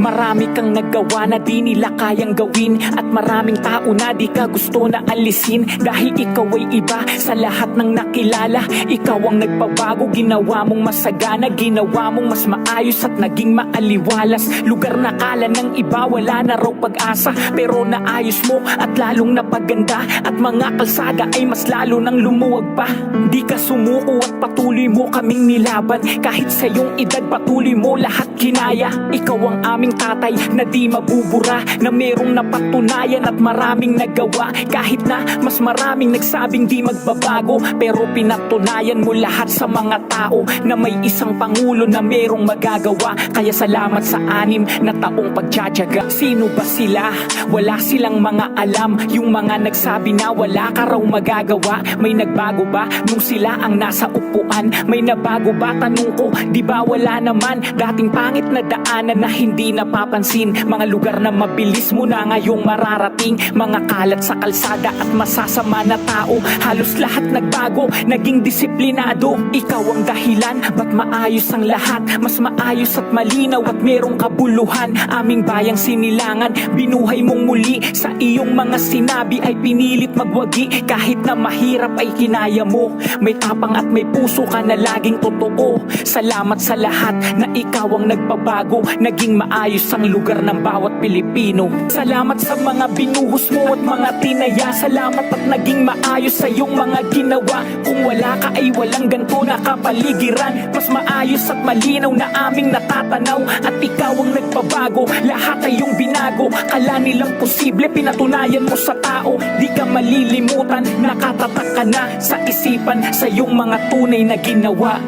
Marami kang nagawa na di nila kayang gawin, at maraming tao na di ka gusto na alisin. Dahil ikaw ay iba sa lahat ng nakilala. Ikaw ang nagpabago, ginawa mong masagana, ginawa mong mas maayos at naging maaliwalas. Lugar na kala ng iba wala na raw pag-asa, pero naayos mo at lalong napaganda. At mga kalsada ay mas lalo nang lumuwag pa. Di ka sumuko at patuloy mo kaming nilaban. Kahit sa iyong edad patuloy mo lahat kinaya. Ikaw ang aming tatay na di mabubura, na merong napatunayan at maraming nagawa. Kahit na mas maraming nagsabing di magbabago, pero pinatunayan mo lahat sa mga tao na may isang pangulo na merong magagawa. Kaya salamat sa 6 na taong pagtsatsaga. Sino ba sila? Wala silang mga alam. Yung mga nagsabi na wala ka raw magagawa. May nagbago ba nung sila ang nasa upuan? May nabago ba? Tanong ko, di ba wala naman? Dating pangit na daanan na hindi napapansin, mga lugar na mabilis mo na ngayong mararating. Mga kalat sa kalsada at masasama na tao, halos lahat nagbago, naging disiplinado. Ikaw ang dahilan ba't maayos ang lahat, mas maayos at malinaw at merong kabuluhan. Aming bayang sinilangan, binuhay mong muli. Sa iyong mga sinabi ay pinilit magwagi. Kahit na mahirap ay kinaya mo. May tapang at may puso ka na laging totoo. Salamat sa lahat na ikaw ang nagbabago, naging maayos ang lugar ng bawat Pilipino. Salamat sa mga binuhos mo at mga tinaya. Salamat at naging maayos sa iyong mga ginawa. Kung wala ka ay walang ganito na kapaligiran. Mas maayos at malinaw na aming natatanaw. At ikaw ang nagbabago, lahat ay iyong binago. Kala nilang posible, pinatunayan mo sa tao. Di ka malilimutan, nakatatak ka na sa isipan sa iyong mga tunay na ginawa.